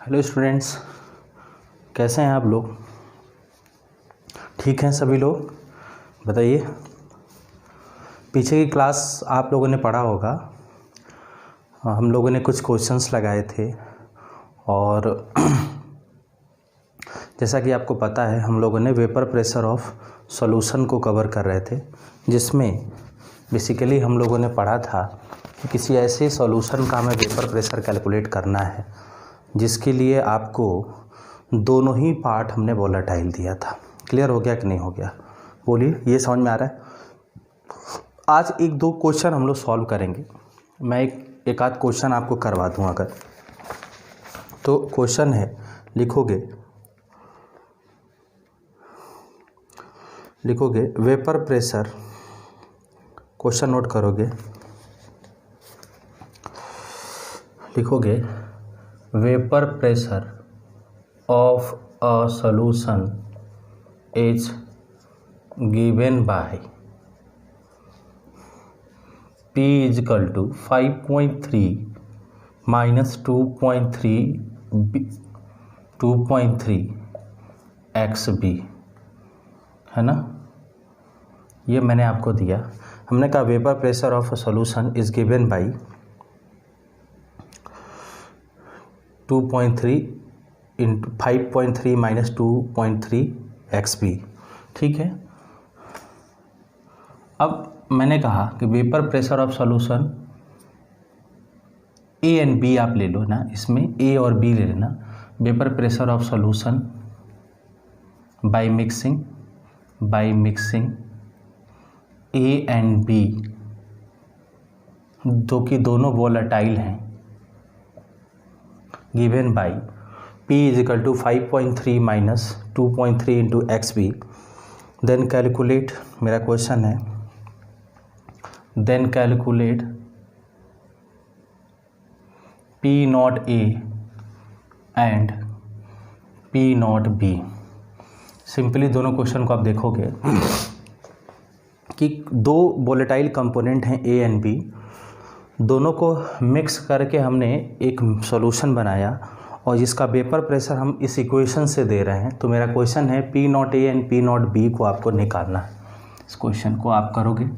Hello students, कैसे हैं आप लोग? ठीक हैं सभी लोग? बताइए। पीछे की क्लास आप लोगों ने पढ़ा होगा, हम लोगों ने कुछ क्वेश्चंस लगाए थे और जैसा कि आपको पता है हम लोगों ने वेपर प्रेशर ऑफ सॉल्यूशन को कवर कर रहे थे, जिसमें बेसिकली हम लोगों ने पढ़ा था कि किसी ऐसे सॉल्यूशन का हमें वेपर प्रेशर कैलकुलेट करना है जिसके लिए आपको दोनों ही पार्ट हमने वोलेटाइल दिया था। क्लियर हो गया कि नहीं हो गया? बोलिए, ये समझ में आ रहा है? आज एक दो क्वेश्चन हम लोग सॉल्व करेंगे। मैं एक आध क्वेश्चन आपको करवा दूँ अगर तो। क्वेश्चन है, लिखोगे वेपर प्रेशर, क्वेश्चन नोट करोगे, लिखोगे vapour pressure of a solution is given by P is equal to 5.3 minus 2.3 XB, है ना? ये मैंने आपको दिया। हमने कहा vapour pressure of a solution is given by 2.3 into 5.3 minus 2.3 XB, ठीक है। अब मैंने कहा कि vapour pressure of solution A and B आप ले लो ना, इसमें ए और बी ले लेना। Vapour pressure of solution by mixing A and B, जो कि दोनों वोलेटाइल हैं, given by P is equal to 5.3 minus 2.3 into XB। Then calculate, मेरा क्वेश्चन है, then calculate P naught A and P naught B। Simply दोनों question को आप देखोगे कि दो वोलेटाइल कंपोनेंट हैं A एंड B, दोनों को मिक्स करके हमने एक सॉल्यूशन बनाया और जिसका वेपर प्रेशर हम इस इक्वेशन से दे रहे हैं। तो मेरा क्वेश्चन है P not A and P not be को आपको निकालना है। इस क्वेश्चन को आप करोगे,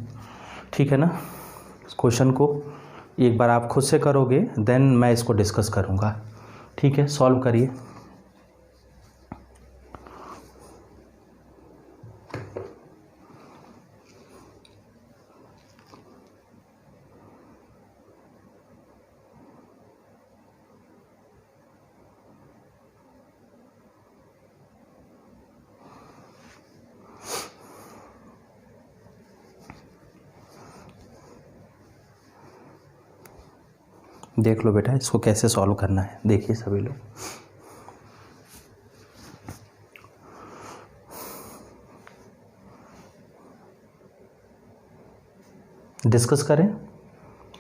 ठीक है ना? इस क्वेश्चन को एक बार आप खुद से करोगे, देन मैं इसको डिस्कस करूँगा, ठीक है? सॉल्व करिए। देख लो बेटा इसको कैसे सॉल्व करना है। देखिए सभी लोग, डिस्कस करें,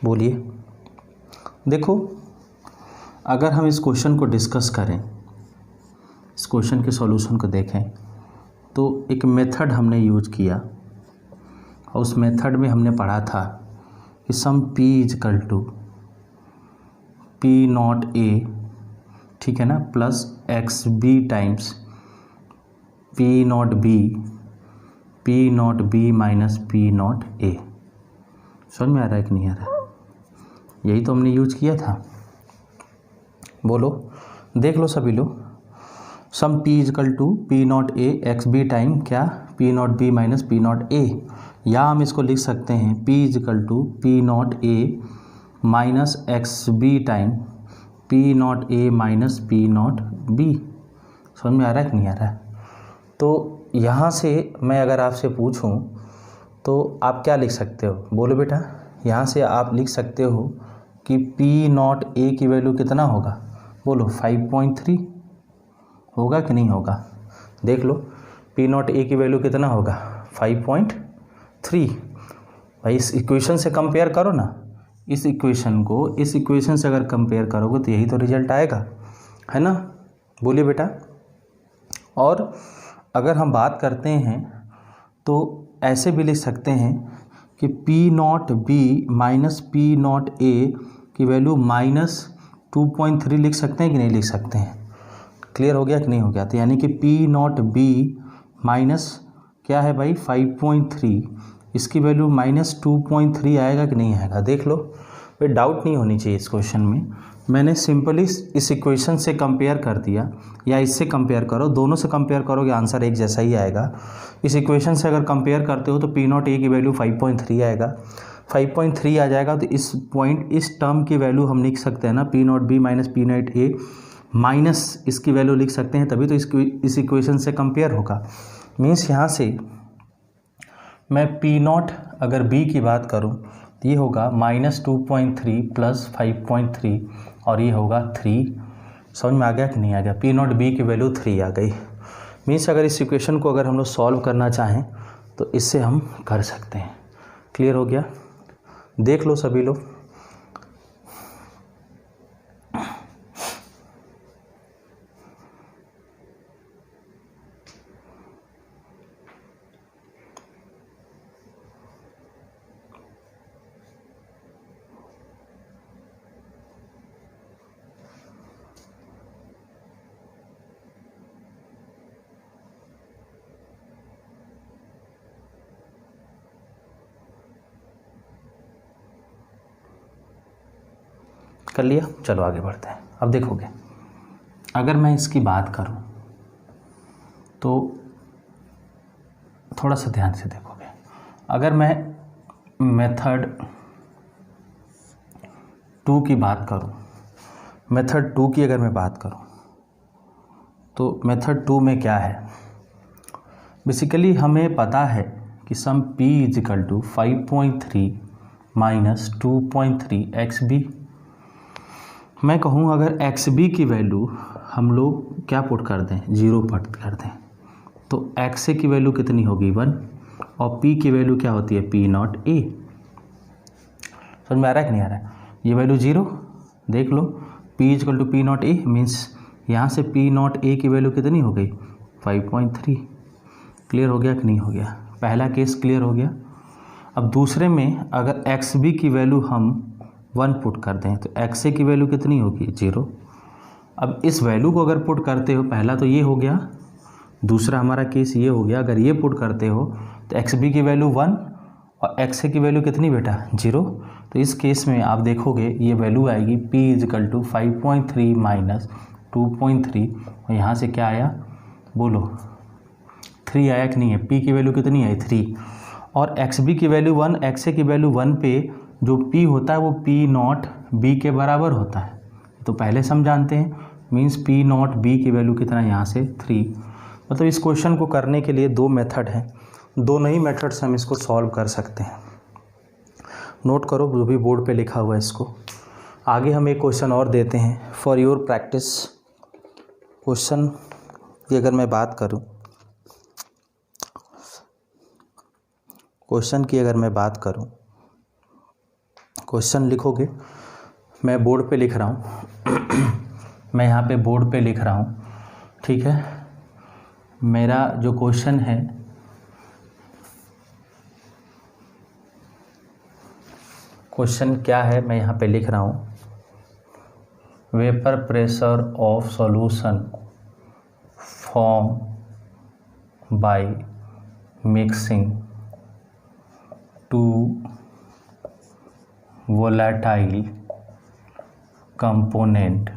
बोलिए। देखो, अगर हम इस क्वेश्चन को डिस्कस करें, इस क्वेश्चन के सॉल्यूशन को देखें, तो एक मेथड हमने यूज किया और उस मेथड में हमने पढ़ा था कि sum P is equal to P naught A, ठीक है ना, plus XB times P naught B minus P naught A। समझ में आ रहा है कि नहीं आ रहा? यही तो हमने यूज किया था। बोलो, देख लो सभी लोग। Sum P is equal to P naught A XB time क्या, P naught B minus P naught A, या हम इसको लिख सकते हैं P is equal to P naught A minus XB time P naught A minus P naught B। समझ में आ रहा है कि नहीं आ रहा है? तो यहाँ से मैं अगर आपसे पूछूं तो आप क्या लिख सकते हो? बोलो बेटा। यहाँ से आप लिख सकते हो कि P नॉट A की वैल्यू कितना होगा? बोलो, 5.3 होगा कि नहीं होगा? देख लो, P नॉट A की वैल्यू कितना होगा? 5.3। भाई इस इक्वेशन से कंपेयर करो ना, इस इक्वेशन को इस इक्वेशन से अगर कंपेयर करोगे तो यही तो रिजल्ट आएगा, है ना? बोलिए बेटा। और अगर हम बात करते हैं तो ऐसे भी लिख सकते हैं कि P naught B minus P naught A की वैल्यू 2.3 लिख सकते हैं कि नहीं लिख सकते हैं? क्लियर हो गया कि नहीं हो गया? तो यानी कि पी नॉट बी माइनस क्या है भाई 5.3, इसकी वैल्यू -2.3 आएगा कि नहीं आएगा? देख लो भाई, डाउट नहीं होनी चाहिए इस क्वेश्चन में। मैंने सिंपली इस इक्वेशन से कंपेयर कर दिया, या इससे कंपेयर करो, दोनों से कंपेयर करोगे आंसर एक जैसा ही आएगा। इस इक्वेशन से अगर कंपेयर करते हो तो पी नॉट ए की वैल्यू 5.3 आएगा, 5.3 आ जाएगा। तो इस टर्म की वैल्यू हम लिख सकते हैं ना, P naught B minus P naught ए माइनस इसकी वैल्यू लिख सकते हैं, तभी तो इस इक्वेशन से कंपेयर होगा। मीन्स यहाँ से मैं पी नॉट अगर बी की बात करूँ तो ये होगा -2.3 प्लस 5.3 और ये होगा 3। समझ में आ गया कि नहीं आ गया? पी नॉट बी की वैल्यू 3 आ गई। मीन्स अगर इस इक्वेशन को अगर हम लोग सॉल्व करना चाहें तो इससे हम कर सकते हैं। क्लियर हो गया? देख लो सभी लोग। कर लिया? चलो आगे बढ़ते हैं। अब देखोगे, अगर मैं इसकी बात करूं तो थोड़ा सा ध्यान से देखोगे। अगर मैं मेथड 2 की बात करूं, मेथड 2 की अगर मैं बात करूं तो मेथड 2 में क्या है? बेसिकली हमें पता है कि sum p is equal to 5.3 minus 2.3 XB। मैं कहूँ अगर XB की वैल्यू हम लोग क्या पुट कर दें, 0 पुट कर दें, तो XA की वैल्यू कितनी होगी 1, और P की वैल्यू क्या होती है P नॉट A। समझ में आ रहा है कि नहीं आ रहा है? ये वैल्यू 0, देख लो, P is equal to P naught A means यहाँ से P नॉट A की वैल्यू कितनी हो गई 5.3। क्लियर हो गया कि नहीं हो गया? पहला केस क्लियर हो गया। अब दूसरे में अगर XB की वैल्यू हम 1 पुट कर दें तो XA की वैल्यू कितनी होगी 0। अब इस वैल्यू को अगर पुट करते हो, पहला तो ये हो गया, दूसरा हमारा केस ये हो गया, अगर ये पुट करते हो तो XB की वैल्यू 1 और XA की वैल्यू कितनी बेटा 0। तो इस केस में आप देखोगे ये वैल्यू आएगी P इजिकल टू 5.3 माइनस 2.3, और यहाँ से क्या आया बोलो 3 आया कि नहीं है? P की वैल्यू कितनी है 3, और XB की वैल्यू 1, XA की वैल्यू 1 पे जो P होता है वो P नॉट B के बराबर होता है, तो पहले से हम जानते हैं। मीन्स P नॉट B की वैल्यू कितना है यहाँ से 3। मतलब इस क्वेश्चन को करने के लिए 2 मेथड हैं, दोनों ही मेथड से हम इसको सॉल्व कर सकते हैं। नोट करो जो भी बोर्ड पे लिखा हुआ है इसको। आगे हम एक क्वेश्चन और देते हैं फॉर योर प्रैक्टिस। क्वेश्चन की अगर मैं बात करूं, क्वेश्चन लिखोगे, मैं बोर्ड पे लिख रहा हूँ मैं यहाँ पे बोर्ड पे लिख रहा हूँ, ठीक है। मेरा जो क्वेश्चन है क्वेश्चन क्या है मैं यहाँ पे लिख रहा हूँ, vapour pressure of solution form by mixing 2 volatile component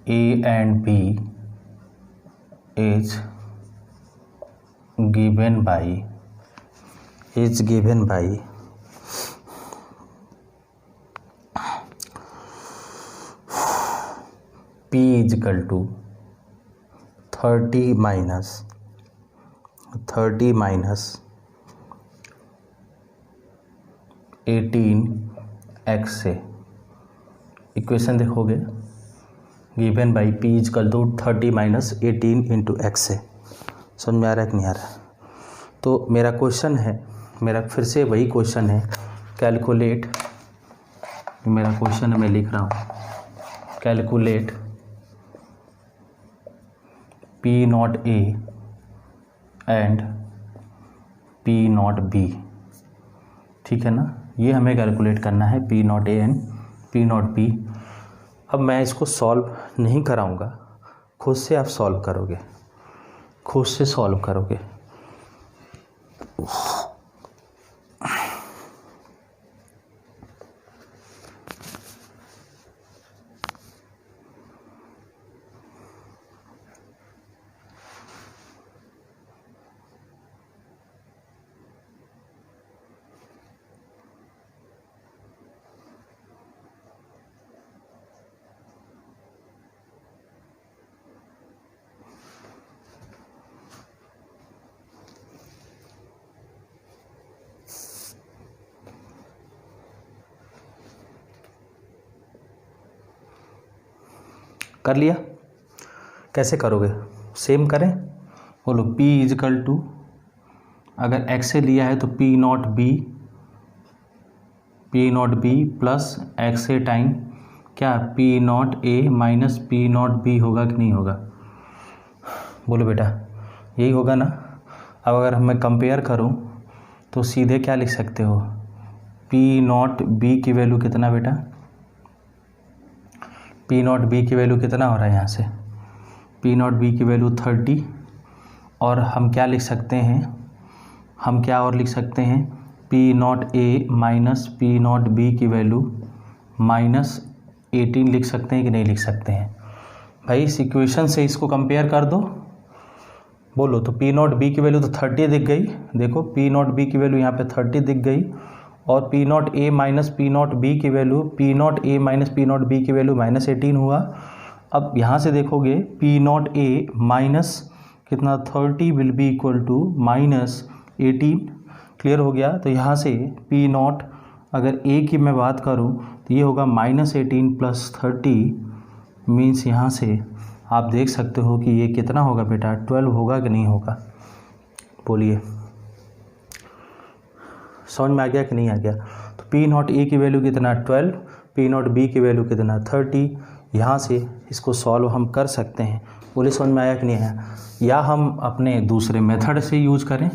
A and B is given by P is equal to 30 minus 18 से इक्वेशन देखोगे, given by P is equal to 30 minus 18 into X से। समझ में आ रहा है कि नहीं आ रहा है? तो मेरा क्वेश्चन है, मेरा फिर से वही क्वेश्चन है, कैलकुलेट, मेरा क्वेश्चन है मैं लिख रहा हूँ, calculate P naught A and P naught B। ठीक है ना, ये हमें कैलकुलेट करना है P naught A and P naught B। अब मैं इसको सॉल्व नहीं कराऊंगा, खुद से आप सॉल्व करोगे, खुद से सॉल्व करोगे। कर लिया? कैसे करोगे? सेम करें, बोलो P इजकल टू, अगर x से लिया है तो P naught B plus x ए टाइम क्या P naught A minus P naught B होगा कि नहीं होगा? बोलो बेटा, यही होगा ना। अब अगर मैं कंपेयर करूं तो सीधे क्या लिख सकते हो, P नॉट B की वैल्यू कितना बेटा, P नॉट बी की वैल्यू कितना हो रहा है यहाँ से, P नॉट बी की वैल्यू 30, और हम क्या लिख सकते हैं, हम क्या और लिख सकते हैं, P naught A minus P naught B की वैल्यू -18 लिख सकते हैं कि नहीं लिख सकते हैं? भाई इस इक्वेशन से इसको कंपेयर कर दो, बोलो तो P नॉट B की वैल्यू तो 30 दिख गई, देखो P नॉट B की वैल्यू यहाँ पे 30 दिख गई, और P naught A minus P naught B की value, P naught A minus P naught B की वैल्यू -18 हुआ। अब यहाँ से देखोगे P नॉट A माइनस कितना 30 will be equal to -18, clear हो गया। तो यहाँ से P नॉट अगर A की मैं बात करूँ तो ये होगा -18 प्लस 30, मीन्स यहाँ से आप देख सकते हो कि ये कितना होगा बेटा, 12 होगा कि नहीं होगा? बोलिए, समझ में आ गया कि नहीं आ गया? तो P नॉट A की वैल्यू कितना 12, P नॉट B की वैल्यू कितना 30, यहाँ से इसको सॉल्व हम कर सकते हैं। बोले समझ में आया कि नहीं आया? या हम अपने दूसरे मेथड से यूज करें,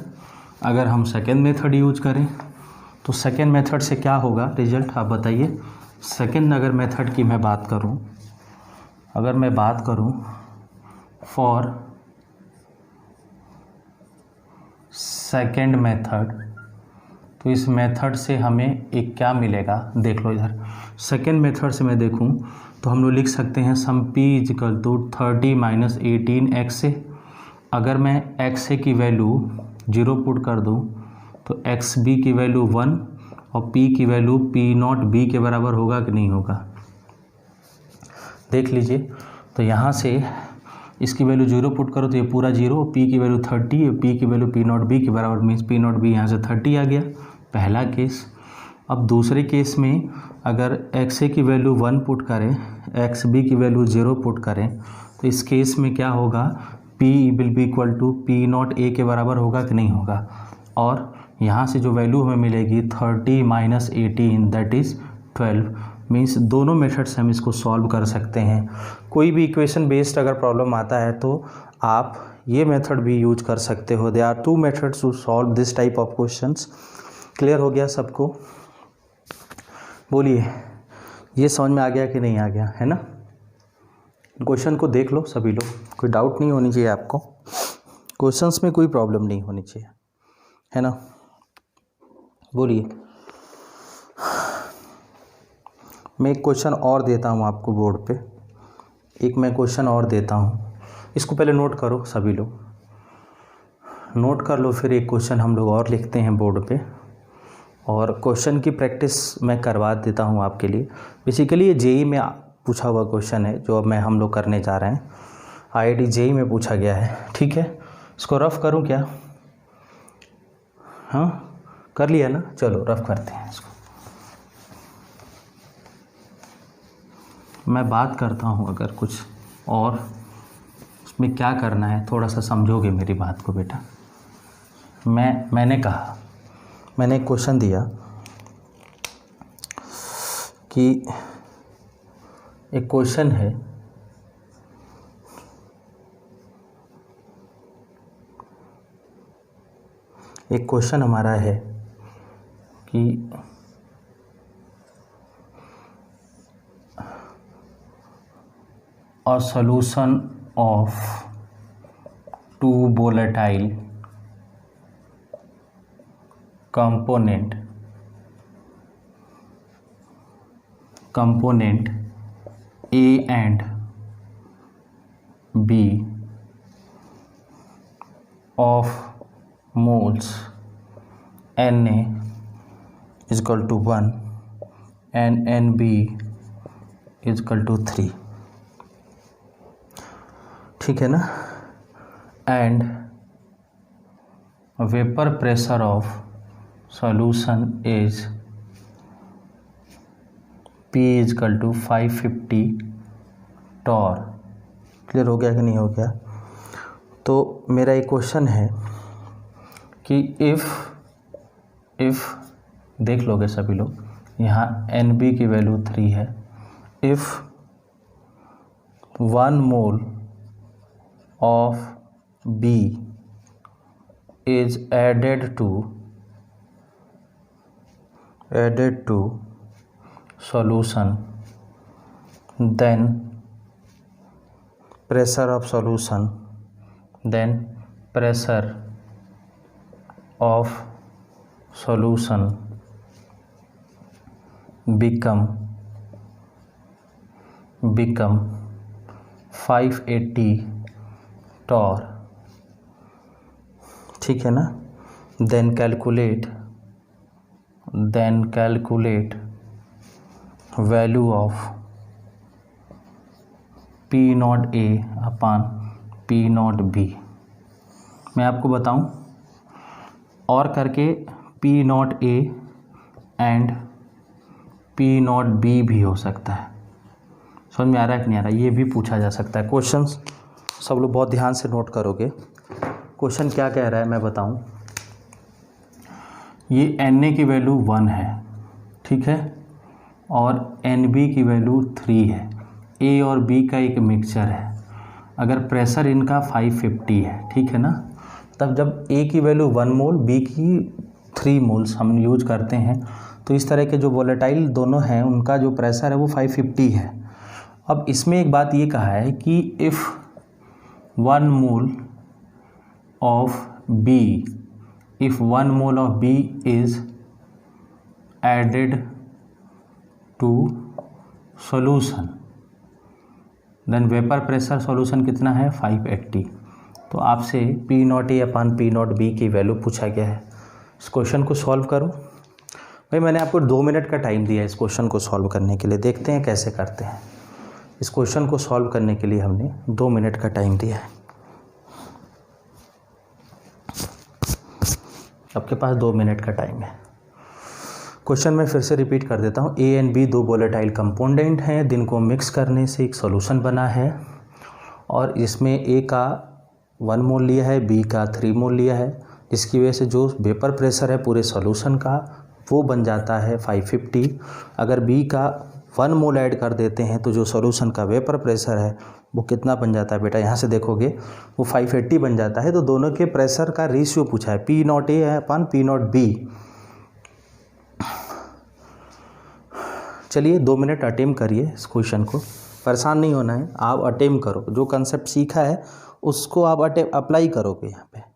अगर हम सेकेंड मेथड यूज करें तो सेकेंड मेथड से क्या होगा रिजल्ट, आप बताइए। सेकेंड अगर मेथड की मैं बात करूं, अगर मैं बात करूं फॉर सेकेंड मेथड, तो इस मेथड से हमें एक क्या मिलेगा, देख लो इधर। सेकेंड मेथड से मैं देखूं तो हम लोग लिख सकते हैं sum P equal to 30 minus 18 X A. अगर मैं एक्स ए की वैल्यू 0 पुट कर दूं तो एक्स बी की वैल्यू 1 और P की वैल्यू P नॉट B के बराबर होगा कि नहीं होगा? देख लीजिए, तो यहाँ से इसकी वैल्यू 0 पुट करो तो ये पूरा 0, P की वैल्यू 30 और P की वैल्यू P नॉट B के बराबर, मीन्स P नॉट B यहाँ से 30 आ गया, पहला केस। अब दूसरे केस में अगर एक्स ए की वैल्यू 1 पुट करें, एक्स बी की वैल्यू 0 पुट करें, तो इस केस में क्या होगा, P will be equal to P naught A के बराबर होगा कि नहीं होगा? और यहाँ से जो वैल्यू हमें मिलेगी 30 माइनस 18 दैट इज़ 12, मीन्स दोनों मेथड से हम इसको सॉल्व कर सकते हैं। कोई भी इक्वेशन बेस्ड अगर प्रॉब्लम आता है तो आप ये मेथड भी यूज कर सकते हो। They are 2 methods to solve this type of questions. Clear हो गया सबको? बोलिए, ये समझ में आ गया कि नहीं आ गया, है ना? क्वेश्चन को देख लो सभी लोग, कोई डाउट नहीं होनी चाहिए आपको, क्वेश्चंस में कोई प्रॉब्लम नहीं होनी चाहिए, है ना? बोलिए, मैं एक क्वेश्चन और देता हूँ आपको बोर्ड पे, एक मैं क्वेश्चन और देता हूँ, इसको पहले नोट करो सभी लोग, नोट कर लो, फिर एक क्वेश्चन हम लोग और लिखते हैं बोर्ड पे, और क्वेश्चन की प्रैक्टिस मैं करवा देता हूँ आपके लिए। बेसिकली ये जेई में पूछा हुआ क्वेश्चन है जो अब हम लोग करने जा रहे हैं, आईआईटी जेई में पूछा गया है, ठीक है? इसको रफ करूँ क्या? हाँ कर लिया ना, चलो रफ करते हैं इसको। मैं बात करता हूँ अगर कुछ और, उसमें क्या करना है थोड़ा सा समझोगे मेरी बात को बेटा। मैंने कहा, मैंने एक क्वेश्चन दिया कि एक क्वेश्चन है एक क्वेश्चन हमारा है कि a solution of two volatile component A and B of moles Na is equal to 1 and Nb is equal to 3, ठीक है ना, and vapor pressure of solution is P is equal to 550 torr. Clear हो गया कि नहीं हो गया? तो मेरा एक क्वेश्चन है कि इफ़ देख लोगे सभी लोग, यहाँ NB की वैल्यू 3 है। If 1 mole of B is added to solution, then pressure of solution become 580 torr, ठीक है ना। Then calculate value of P0A upon P0B। मैं आपको बताऊं और करके P0A एंड P0B भी हो सकता है। समझ में आ रहा है कि नहीं आ रहा? ये भी पूछा जा सकता है। क्वेश्चंस सब लोग बहुत ध्यान से नोट करोगे। क्वेश्चन क्या कह रहा है मैं बताऊं। ये Na की वैल्यू 1 है, ठीक है, और Nb की वैल्यू 3 है। A और B का एक मिक्सचर है। अगर प्रेशर इनका 550 है, ठीक है ना, तब जब A की वैल्यू 1 मोल, B की 3 मोल्स हम यूज करते हैं, तो इस तरह के जो वोलेटाइल दोनों हैं उनका जो प्रेशर है वो 550 है। अब इसमें एक बात ये कहा है कि if 1 mole of B is added to solution, then vapor pressure solution कितना है 580। तो आपसे P0A अपान P0B की वैल्यू पूछा गया है। इस क्वेश्चन को सॉल्व करो भाई। मैंने आपको 2 मिनट का टाइम दिया है इस क्वेश्चन को सॉल्व करने के लिए। देखते हैं कैसे करते हैं। इस क्वेश्चन को सॉल्व करने के लिए हमने 2 मिनट का टाइम दिया है। आपके पास 2 मिनट का टाइम है। क्वेश्चन में फिर से रिपीट कर देता हूँ। A and B 2 volatile component हैं, जिनको मिक्स करने से एक सॉल्यूशन बना है, और इसमें A का 1 मोल लिया है, B का 3 मोल लिया है, जिसकी वजह से जो वेपर प्रेशर है पूरे सॉल्यूशन का वो बन जाता है 550। अगर B का 1 मोल ऐड कर देते हैं तो जो सॉल्यूशन का वेपर प्रेशर है वो कितना बन जाता है बेटा, यहाँ से देखोगे वो 580 बन जाता है। तो दोनों के प्रेशर का रेशियो पूछा है, P0A है अपान P0B। चलिए 2 मिनट अटेम्प्ट करिए इस क्वेश्चन को। परेशान नहीं होना है, आप अटेम्प्ट करो। जो कंसेप्ट सीखा है उसको आप अप्लाई करोगे यहाँ पे।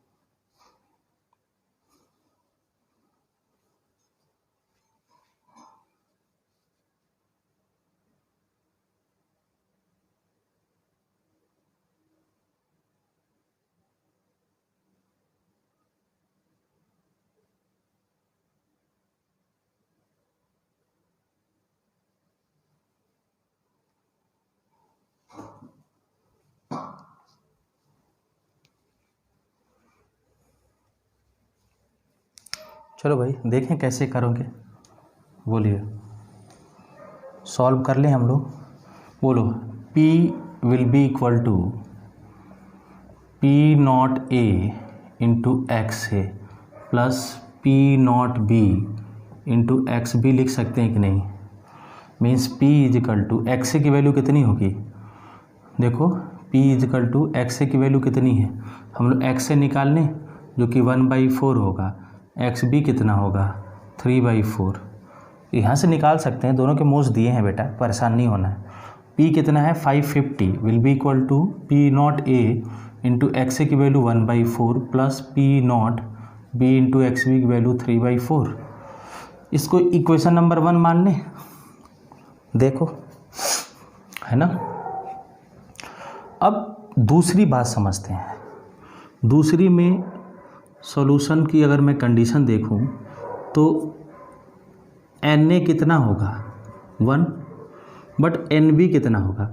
चलो भाई देखें कैसे करोगे, बोलिए। सॉल्व कर लें हम लोग। बोलो P will be equal to P0A into XA plus P0B into XB लिख सकते हैं कि नहीं। Means P is equal to XA की वैल्यू कितनी होगी, देखो P is equal to XA की वैल्यू कितनी है, हम लोग XA निकाल लें जो कि 1/4 होगा। XB कितना होगा 3/4। यहाँ से निकाल सकते हैं, दोनों के मोल्स दिए हैं बेटा, परेशान नहीं होना है। P कितना है 550 will be equal to P naught A into x A की value 1/4 plus P naught B into x B की वैल्यू 3/4। इसको इक्वेशन नंबर 1 मान लें, देखो है ना। अब दूसरी बात समझते हैं। दूसरी में सॉल्यूशन की अगर मैं कंडीशन देखूं तो Na कितना होगा 1, बट Nb कितना होगा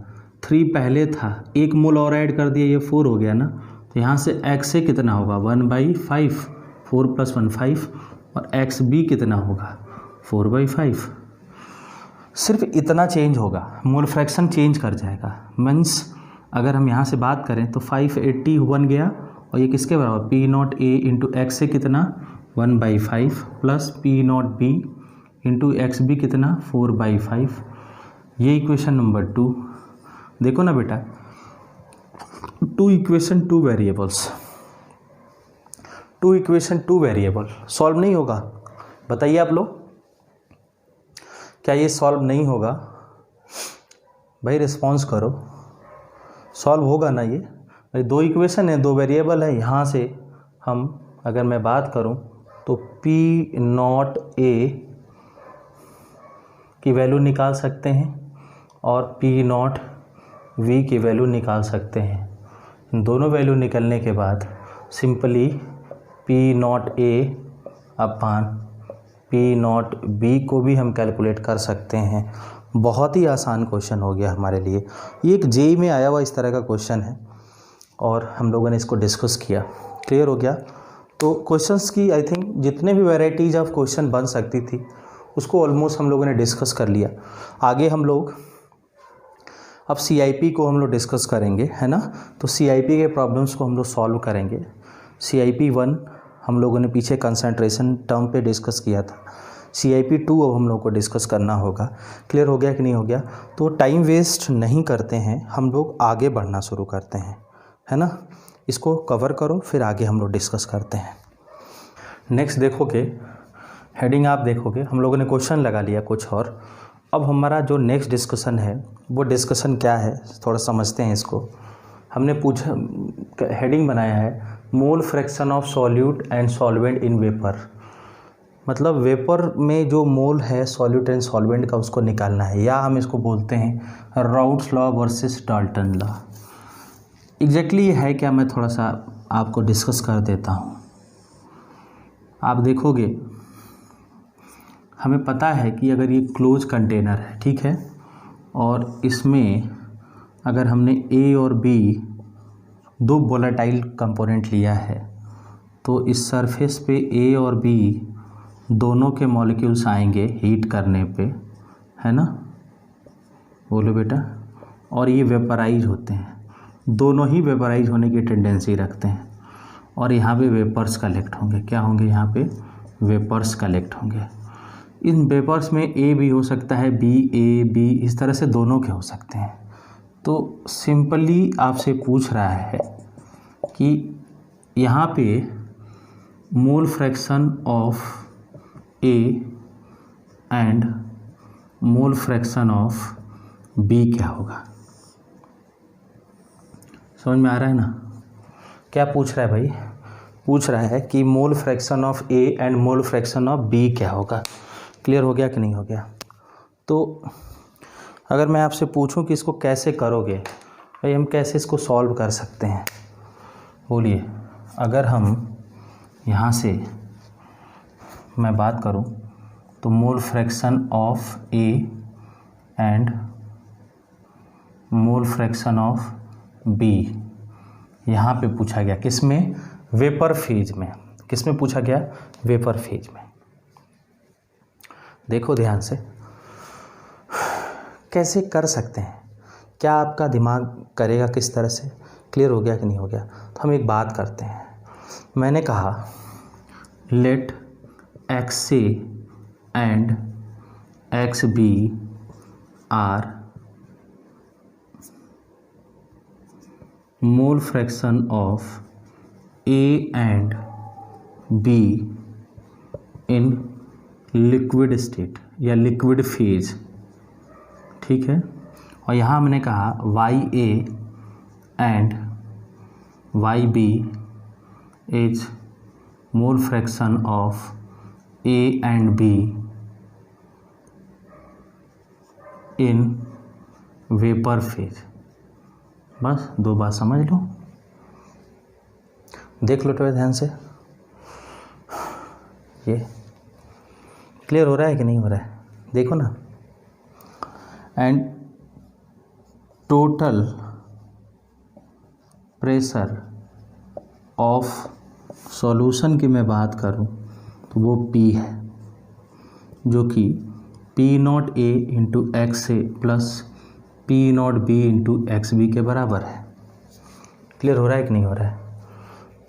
3 पहले था, 1 मोल और ऐड कर दिया, ये 4 हो गया ना। तो यहाँ से XA कितना होगा 1/5, 4 + 1 5, और XB कितना होगा 4/5। सिर्फ इतना चेंज होगा, मोल फ्रैक्शन चेंज कर जाएगा। मीन्स अगर हम यहाँ से बात करें तो 580 बन गया, और ये किसके बराबर P naught A into X से कितना 1/5 plus P naught B into x B कितना 4/5। ये इक्वेशन नंबर 2। देखो ना बेटा, 2 equation 2 variables, 2 equation 2 variable solve नहीं होगा? बताइए आप लोग, क्या ये सॉल्व नहीं होगा? भाई रिस्पॉन्स करो, सॉल्व होगा ना ये? भाई 2 इक्वेशन है, 2 वेरिएबल है। यहाँ से हम अगर मैं बात करूँ तो पी नॉट ए की वैल्यू निकाल सकते हैं और पी नॉट वी की वैल्यू निकाल सकते हैं। इन दोनों वैल्यू निकलने के बाद सिंपली पी नॉट ए अपान पी नॉट बी को भी हम कैलकुलेट कर सकते हैं। बहुत ही आसान क्वेश्चन हो गया हमारे लिए। ये एक जेईई में आया हुआ इस तरह का क्वेश्चन है और हम लोगों ने इसको डिस्कस किया। क्लियर हो गया? तो क्वेश्चंस की आई थिंक जितने भी वैरायटीज़ ऑफ क्वेश्चन बन सकती थी उसको ऑलमोस्ट हम लोगों ने डिस्कस कर लिया। आगे हम लोग अब CIP को हम लोग डिस्कस करेंगे, है ना। तो CIP के प्रॉब्लम्स को हम लोग सॉल्व करेंगे। CIP 1 हम लोगों ने पीछे कंसंट्रेशन टर्म पे डिस्कस किया था। CIP 2 अब हम लोग को डिस्कस करना होगा। क्लियर हो गया कि नहीं हो गया? तो टाइम वेस्ट नहीं करते हैं, हम लोग आगे बढ़ना शुरू करते हैं, है ना। इसको कवर करो, फिर आगे हम लोग डिस्कस करते हैं। नेक्स्ट देखोगे, हेडिंग आप देखोगे, हम लोगों ने क्वेश्चन लगा लिया कुछ और। अब हमारा जो नेक्स्ट डिस्कशन है वो डिस्कशन क्या है, थोड़ा समझते हैं इसको। हमने पूछा, हेडिंग बनाया है mole fraction of solute and solvent in vapour. मतलब वेपर में जो मोल है सॉल्यूट एंड सॉल्वेंट का उसको निकालना है, या हम इसको बोलते हैं routes law versus Dalton law. Exactly ये है क्या, मैं थोड़ा सा आपको डिस्कस कर देता हूँ। आप देखोगे, हमें पता है कि अगर ये क्लोज कंटेनर है, ठीक है, और इसमें अगर हमने ए और बी 2 वोलेटाइल कंपोनेंट लिया है तो इस सरफेस पे ए और बी दोनों के मॉलिक्यूल्स आएंगे हीट करने पे, है ना। बोलो बेटा। और ये वेपराइज होते हैं, दोनों ही वेपराइज होने की टेंडेंसी रखते हैं, और यहाँ पे वेपर्स कलेक्ट होंगे। क्या होंगे? यहाँ पे वेपर्स कलेक्ट होंगे। इन वेपर्स में ए भी हो सकता है, बी ए बी, इस तरह से दोनों के हो सकते हैं। तो सिंपली आपसे पूछ रहा है कि यहाँ पे mole fraction of A and mole fraction of B क्या होगा। समझ में आ रहा है ना? क्या पूछ रहा है भाई? पूछ रहा है कि mole fraction of A and mole fraction of B क्या होगा। क्लियर हो गया कि नहीं हो गया? तो अगर मैं आपसे पूछूं कि इसको कैसे करोगे, भाई हम कैसे इसको सॉल्व कर सकते हैं, बोलिए। अगर हम यहाँ से मैं बात करूं तो mole fraction of A and mole fraction of B यहाँ पे पूछा गया, किस में? वेपर फेज में। किस में पूछा गया? वेपर फेज में। देखो ध्यान से, कैसे कर सकते हैं, क्या आपका दिमाग करेगा किस तरह से? क्लियर हो गया कि नहीं हो गया? तो हम एक बात करते हैं। मैंने कहा let X A and X B are mole fraction of A and B in liquid state या लिक्विड फेज, ठीक है। और यहाँ हमने कहा Y A and Y B is mole fraction of A and B in vapour phase. बस 2 बात समझ लो, देख लो तो ध्यान से। ये क्लियर हो रहा है कि नहीं हो रहा है, देखो ना। And total pressure of solution की मैं बात करूं तो वो P है, जो कि P0 A into x A plus P0 B into x B के बराबर है। क्लियर हो रहा है कि नहीं हो रहा है?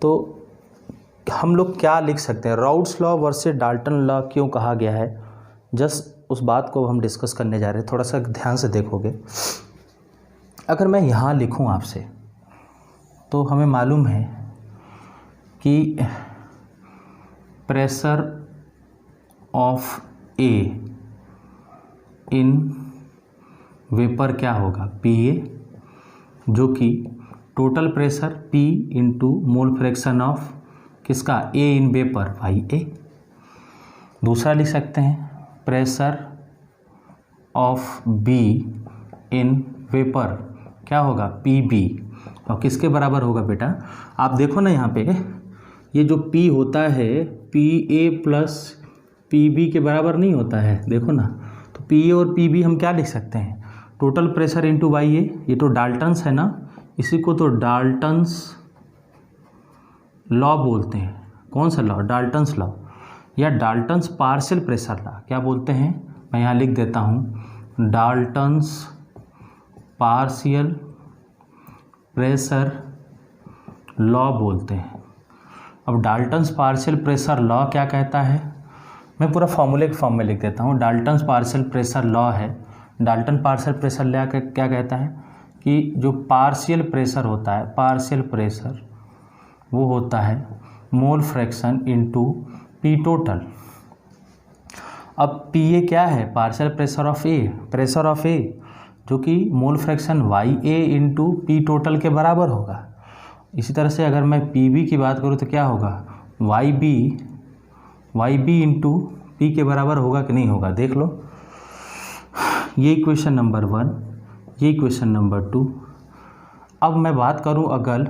तो हम लोग क्या लिख सकते हैं, Raoult's law versus Dalton law क्यों कहा गया है, जस्ट उस बात को हम डिस्कस करने जा रहे हैं। थोड़ा सा ध्यान से देखोगे, अगर मैं यहाँ लिखूँ आपसे तो हमें मालूम है कि pressure of A in vapour क्या होगा, पी ए, जो कि total pressure P into mole fraction of किसका, A इन वेपर बाई ए। दूसरा लिख सकते हैं pressure of B in vapour क्या होगा, PB, और किसके बराबर होगा बेटा, आप देखो ना यहाँ पे ये जो P होता है PA प्लस PB के बराबर नहीं होता है, देखो ना। तो PA और PB हम क्या लिख सकते हैं, टोटल प्रेशर इंटू बाई ए। ये तो डाल्टन्स है ना, इसी को तो डाल्टन्स लॉ बोलते हैं। कौन सा लॉ, डाल्टन्स लॉ या डाल्टन्स पार्शियल प्रेशर लॉ क्या बोलते हैं, मैं यहाँ लिख देता हूँ, डाल्टन्स पार्शियल प्रेशर लॉ बोलते हैं। अब डाल्टन्स पार्शियल प्रेशर लॉ क्या कहता है, मैं पूरा फॉर्मूले के फॉर्म में लिख देता हूँ। डाल्टन्स पार्शियल प्रेशर लॉ है, डाल्टन पार्शियल प्रेशर लॉ क्या कहता है कि जो पार्शियल प्रेशर होता है, पार्शियल प्रेशर वो होता है mole fraction into P total. अब पी ए क्या है, partial pressure of A, pressure of A, जो कि mole fraction Y A into P total के बराबर होगा। इसी तरह से अगर मैं पी बी की बात करूँ तो क्या होगा, वाई बी इंटू पी के बराबर होगा कि नहीं होगा, देख लो। ये इक्वेशन नंबर 1, ये इक्वेशन नंबर 2। अब मैं बात करूं अगर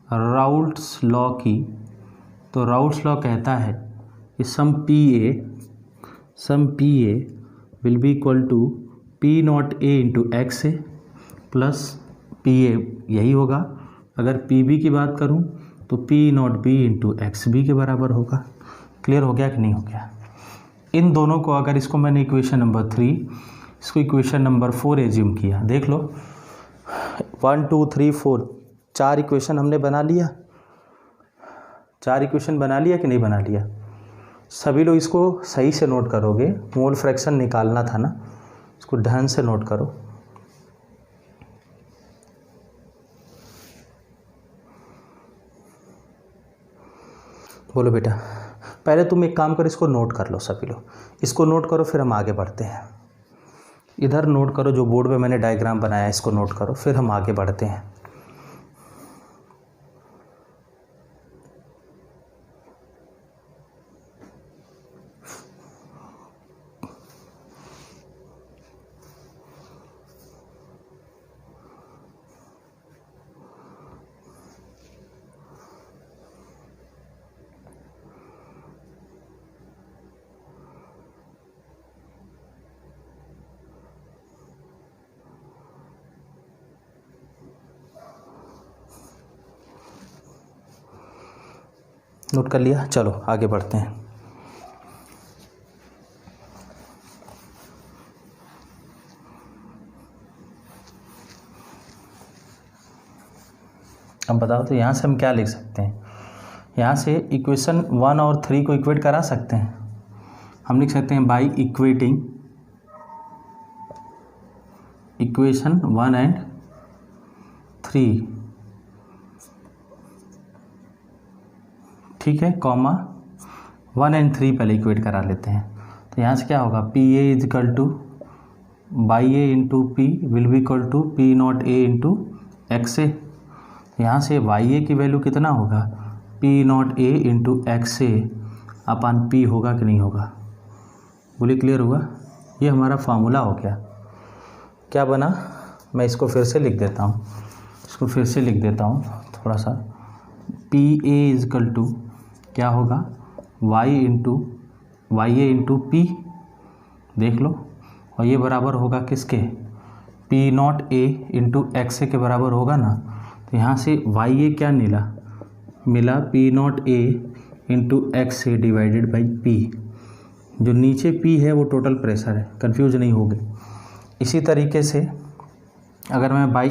राउल्ट्स लॉ की, तो राउल्ट्स लॉ कहता है कि sum P A will be equal to P0 A into x A plus P A, यही होगा। अगर पी बी की बात करूं तो P0 B into x B के बराबर होगा। क्लियर हो गया कि नहीं हो गया? इन दोनों को अगर इसको मैंने इक्वेशन नंबर 3, इसको इक्वेशन नंबर 4 एज्यूम किया, देख लो 1 2 3 4 4 इक्वेशन हमने बना लिया, 4 इक्वेशन बना लिया कि नहीं बना लिया? सभी लोग इसको सही से नोट करोगे, मोल फ्रैक्शन निकालना था ना, इसको ध्यान से नोट करो। बोलो बेटा, पहले तुम एक काम करो, इसको नोट कर लो सभी लोग, इसको नोट करो फिर हम आगे बढ़ते हैं। इधर नोट करो, जो बोर्ड पे मैंने डायग्राम बनाया है इसको नोट करो, फिर हम आगे बढ़ते हैं। नोट कर लिया, चलो आगे बढ़ते हैं। अब बताओ तो यहाँ से हम क्या लिख सकते हैं, यहाँ से इक्वेशन 1 और 3 को इक्वेट करा सकते हैं। हम लिख सकते हैं बाई इक्वेटिंग इक्वेशन 1 एंड 3, ठीक है, कॉमा 1 एंड 3 पहले इक्वेट करा लेते हैं। तो यहाँ से क्या होगा, P A is equal to by A into P will be equal to P naught A into x A. यहाँ से वाई ए की वैल्यू कितना होगा, P naught A into x A upon P होगा कि नहीं होगा। बोलिए क्लियर हुआ। ये हमारा फार्मूला हो गया। क्या बना, मैं इसको फिर से लिख देता हूँ, थोड़ा सा। पी ए इजकल टू क्या होगा, वाई ए इंटू पी, देख लो, और ये बराबर होगा किसके, P naught A into x A के बराबर होगा ना। तो यहाँ से वाई ए क्या मिला P naught A into x A divided by P. जो नीचे पी है वो टोटल प्रेशर है, कंफ्यूज नहीं होगे। इसी तरीके से अगर मैं बाई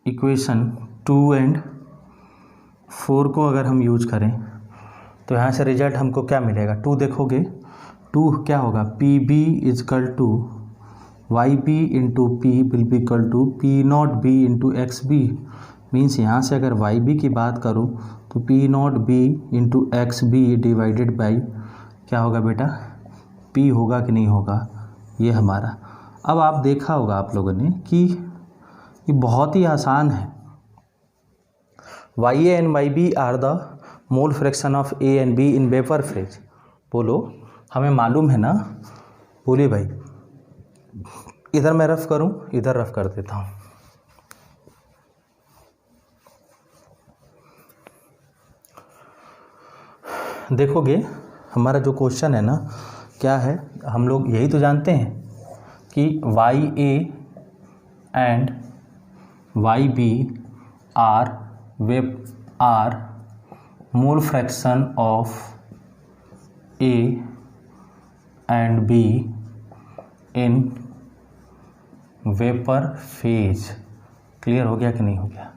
इक्वेशन 2 और 4 को अगर हम यूज करें तो यहाँ से रिजल्ट हमको क्या मिलेगा, 2 देखोगे, 2 क्या होगा, P B is equal to Y B into P will be equal to P naught B into x B. Means यहाँ से अगर वाई बी की बात करूँ तो P naught B into x B divided by क्या होगा बेटा, पी होगा कि नहीं होगा, ये हमारा। अब आप देखा होगा आप लोगों ने कि ये बहुत ही आसान है। Y A and Y B are the mole fraction of A and B in vapour phase. बोलो, हमें मालूम है ना, बोलिए भाई। इधर मैं रफ करूं, इधर रफ कर देता हूं। देखोगे हमारा जो क्वेश्चन है ना, क्या है, हम लोग यही तो जानते हैं कि Y A and Y B are mole fraction of A and B in vapour phase. Clear हो गया कि नहीं हो गया,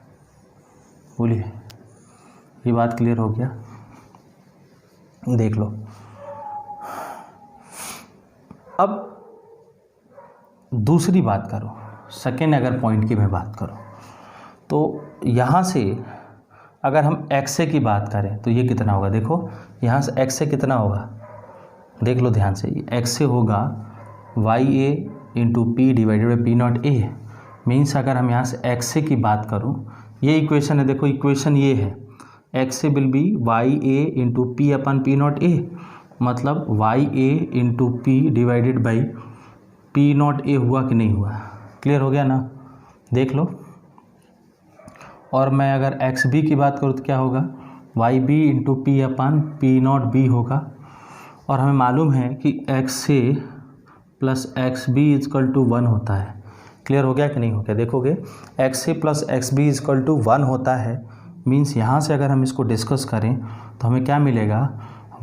बोलिए। ये बात क्लियर हो गया, देख लो। अब दूसरी बात करो, सेकेंड अगर पॉइंट की मैं बात करूं तो यहाँ से अगर हम एक्स ए की बात करें तो ये कितना होगा, देखो यहाँ से एक्स ए कितना होगा, देख लो ध्यान से। एक्स ए होगा Y A into P divided by P naught A. Means अगर हम यहाँ से एक्स ए की बात करूँ, ये इक्वेशन है, देखो इक्वेशन ये है, X A will be Y A into P upon P naught A, मतलब Y A into P divided by P naught A हुआ कि नहीं हुआ। क्लियर हो गया ना, देख लो। और मैं अगर एक्स बी की बात करूँ तो क्या होगा, y B into P upon P naught B होगा। और हमें मालूम है कि x A plus x B is equal to 1 होता है। क्लियर हो गया कि नहीं हो गया, देखोगे x A plus x B is equal to 1 होता है। मीन्स यहाँ से अगर हम इसको डिस्कस करें तो हमें क्या मिलेगा,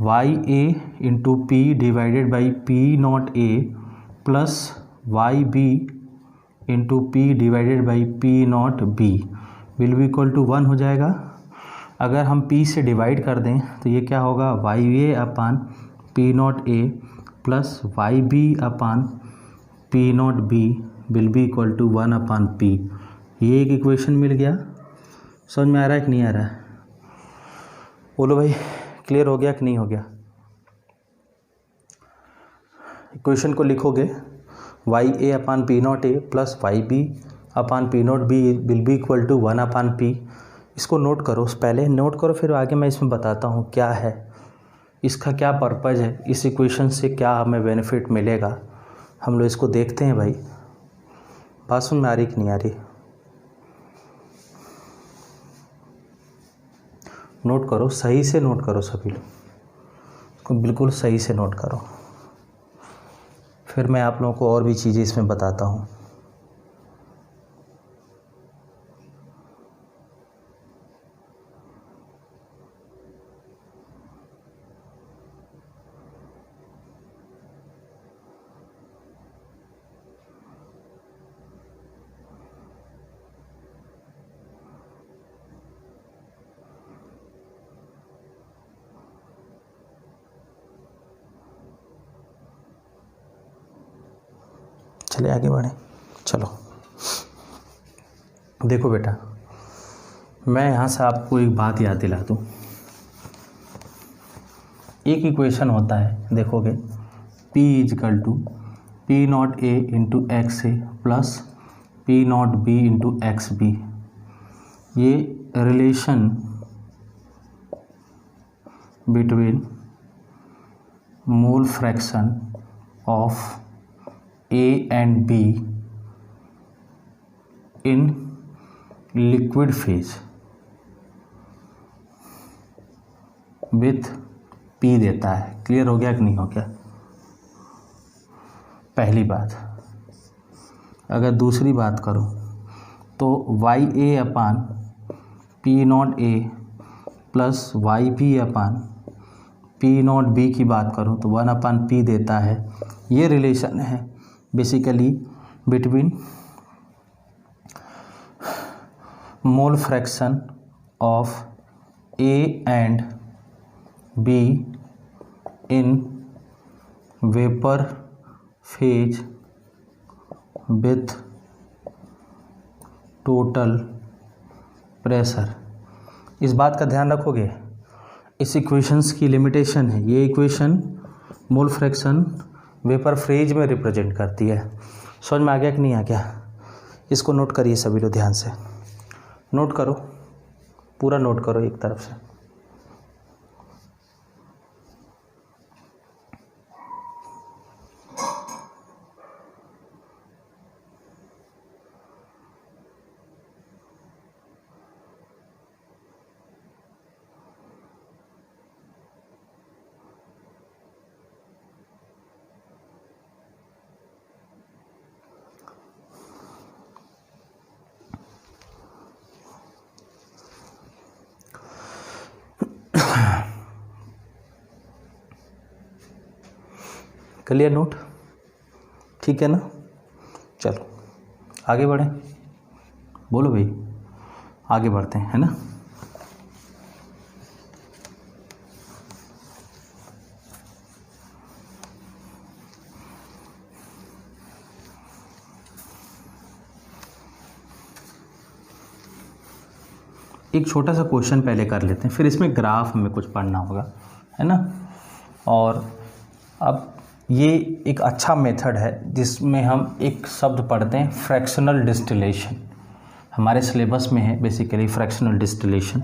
y A into P divided by P naught A plus y B into P divided by P naught B will be equal to 1 हो जाएगा। अगर हम p से डिवाइड कर दें तो ये क्या होगा, Y A upon P naught A plus y B upon P naught B will be equal to 1 upon P. ये एक इक्वेशन मिल गया। समझ में आ रहा है कि नहीं आ रहा है, बोलो भाई। क्लियर हो गया कि नहीं हो गया। इक्वेशन को लिखोगे, y A upon P naught A plus y B upon P naught B will be equal to 1 upon P. इसको नोट करो, पहले नोट करो, फिर आगे मैं इसमें बताता हूँ क्या है, इसका क्या पर्पज़ है, इस इक्वेशन से क्या हमें बेनिफिट मिलेगा। हम लोग इसको देखते हैं भाई। बात समझ में आ रही कि नहीं आ रही, नोट करो, सही से नोट करो सभी लोग, इसको बिल्कुल सही से नोट करो, फिर मैं आप लोगों को और भी चीज़ें इसमें बताता हूँ। चले आगे बढ़े, चलो। देखो बेटा, मैं यहाँ से आपको एक बात याद दिला दूँ। एक इक्वेशन होता है, देखोगे P equal to P naught A into x A plus P naught B into x B. ये relation between mole fraction of A and B in liquid phase with P देता है। क्लियर हो गया कि नहीं हो गया? पहली बात। अगर दूसरी बात करो तो y A upon P naught A plus y B upon P naught B की बात करूँ तो 1 P देता है। ये रिलेशन है basically between mole fraction of A and B in vapour phase with total pressure. इस बात का ध्यान रखोगे, इस इक्वेशंस की लिमिटेशन है। ये equation mole fraction vapour phase में रिप्रेजेंट करती है। समझ में आ गया कि नहीं आ गया? इसको नोट करिए सभी लोग, ध्यान से नोट करो, पूरा नोट करो एक तरफ से। Clear note? ठीक है ना? चलो आगे बढ़ें। बोलो भाई, आगे बढ़ते हैं, है ना? एक छोटा सा क्वेश्चन पहले कर लेते हैं, फिर इसमें ग्राफ हमें कुछ पढ़ना होगा, है ना? और अब ये एक अच्छा मेथड है जिसमें हम एक शब्द पढ़ते हैं, फ्रैक्शनल डिस्टिलेशन। हमारे सिलेबस में है बेसिकली फ्रैक्शनल डिस्टिलेशन,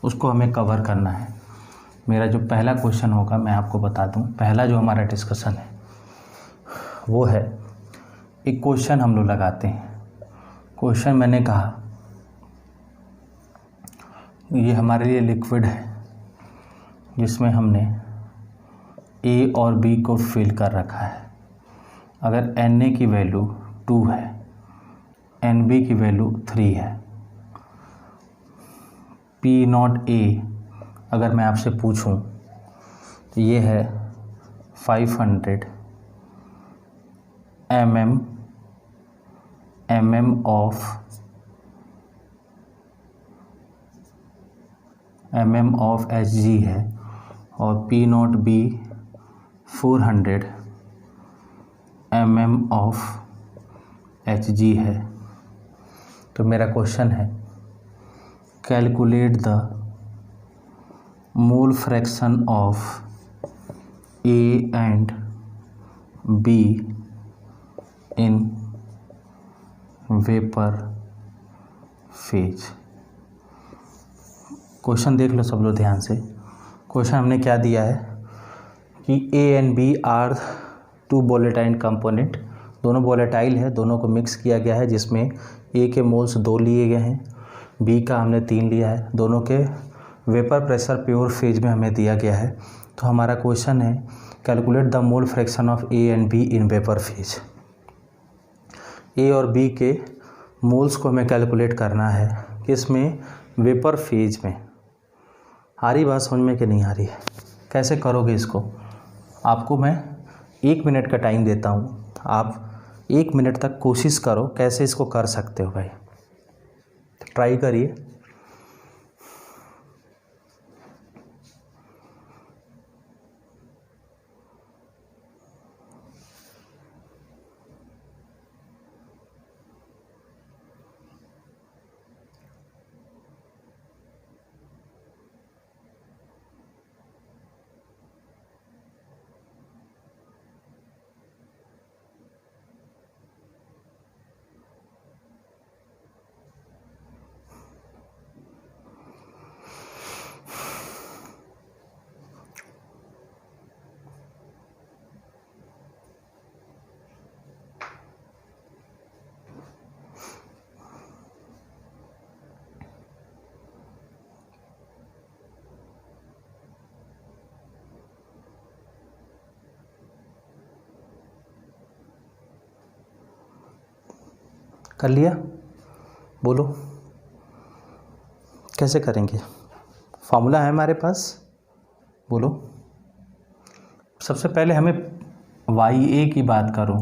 उसको हमें कवर करना है। मेरा जो पहला क्वेश्चन होगा मैं आपको बता दूं, पहला जो हमारा डिस्कशन है वो है, एक क्वेश्चन हम लोग लगाते हैं। क्वेश्चन मैंने कहा ये हमारे लिए लिक्विड है जिसमें हमने ए और बी को फिल कर रखा है। अगर Na की वैल्यू 2 है, Nb की वैल्यू 3 है, P नॉट ए अगर मैं आपसे पूछूं तो ये है 500 mm ऑफ Hg है और P not be 400 mm of Hg है। तो मेरा क्वेश्चन है, calculate the mole fraction of A and B in vapour phase. Question देख लो सब लोग ध्यान से। क्वेश्चन हमने क्या दिया है कि A and B are 2 volatile component, दोनों वोलेटाइल है, दोनों को मिक्स किया गया है, जिसमें A के मोल्स 2 लिए गए हैं, B का हमने 3 लिया है। दोनों के वेपर प्रेशर प्योर फेज में हमें दिया गया है। तो हमारा क्वेश्चन है, calculate the mole fraction of A and B in vapour phase. A और B के मोल्स को हमें कैलकुलेट करना है, किसमें? वेपर फेज में। आ रही बात समझ में कि नहीं आ रही है? कैसे करोगे इसको? आपको मैं 1 मिनट का टाइम देता हूँ, आप 1 मिनट तक कोशिश करो कैसे इसको कर सकते हो भाई, ट्राई करिए। कर लिया? बोलो कैसे करेंगे? फॉर्मूला है हमारे पास, बोलो। सबसे पहले हमें वाई ए की बात करूं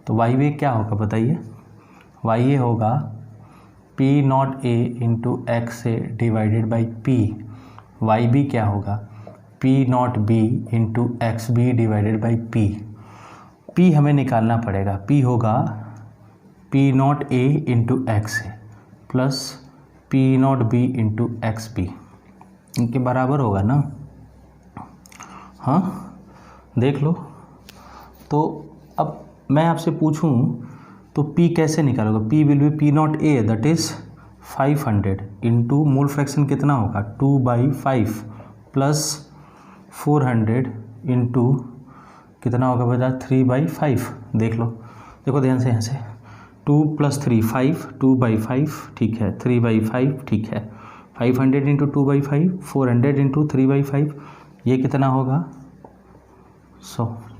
तो वाई ए क्या होगा बताइए? वाई ए होगा P naught A into x A divided by P. Y B क्या होगा? P naught B into x B divided by P. P हमें निकालना पड़ेगा, पी होगा P naught A into x A plus P naught B into x B, इनके बराबर होगा ना? हाँ देख लो। तो अब मैं आपसे पूछूं तो P कैसे निकालोगे? P will B P naught A that is 500 into mole fraction कितना होगा 2/5 प्लस 400 इंटू कितना होगा बता 3/5। देख लो, देखो ध्यान से, यहाँ से 2 + 3 5, 2/5 ठीक है, 3/5 ठीक है, 500 इंटू 2/5, 400 इंटू 3/5, ये कितना होगा?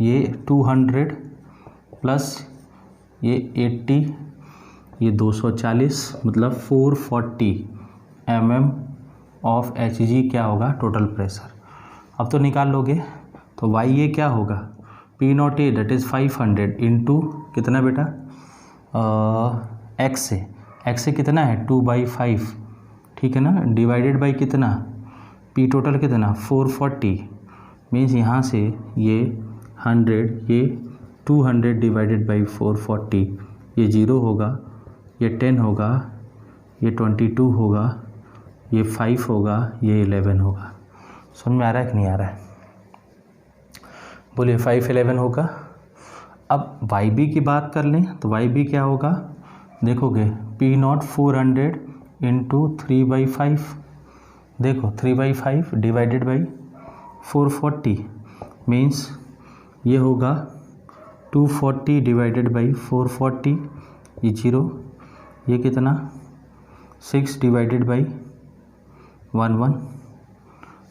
ये 200 प्लस ये 80, ये 240 मतलब 440 mm ऑफ Hg क्या होगा? Total pressure. अब तो निकाल लोगे तो वाई ए क्या होगा? P naught A that is 500 into कितना बेटा एक्स ए कितना है 2/5 ठीक है ना, डिवाइडेड बाई कितना पी टोटल कितना 440 मीन्स यहाँ से ये 100, ये 200 डिवाइडेड बाई 440, ये 0 होगा, ये 10 होगा, ये 22 होगा, ये 5 होगा, ये 11 होगा। समझ में आ रहा है कि नहीं आ रहा है? बोलिए 5 11 होगा। अब वाई बी की बात कर लें तो वाई बी क्या होगा? देखोगे पी नॉट 400 इंटू 3/5, देखो 3/5 डिवाइडेड बाई 440 मीन्स ये होगा 240 डिवाइडेड बाई 440, ये 0, ये कितना 6 डिवाइडेड बाई 11।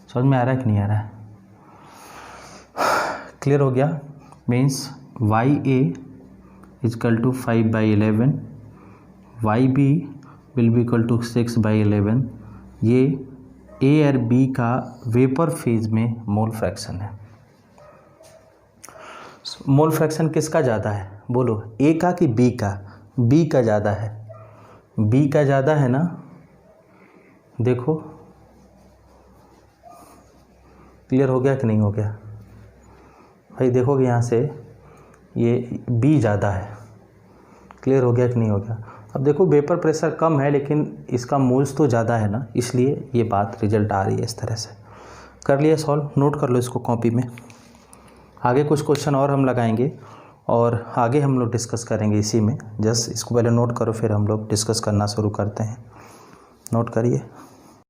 समझ में आ रहा है कि नहीं आ रहा है? क्लियर हो गया? Means y A is equal to 5/11, y B will be equal to 6/11। ये ए और बी का वेपर फेज में मोल फ्रैक्शन है। मोल फ्रैक्शन किसका ज़्यादा है? बोलो ए का कि बी का? बी का ज़्यादा है, बी का ज़्यादा है ना? देखो क्लियर हो गया कि नहीं हो गया भाई? देखोगे यहाँ से ये बी ज़्यादा है, क्लियर हो गया कि नहीं हो गया? अब देखो वेपर प्रेशर कम है लेकिन इसका मोल्स तो ज़्यादा है ना, इसलिए ये बात रिजल्ट आ रही है इस तरह से। कर लिया सॉल्व? नोट कर लो इसको कॉपी में, आगे कुछ क्वेश्चन और हम लगाएंगे और आगे हम लोग डिस्कस करेंगे इसी में। जस्ट इसको पहले नोट करो फिर हम लोग डिस्कस करना शुरू करते हैं। नोट करिए।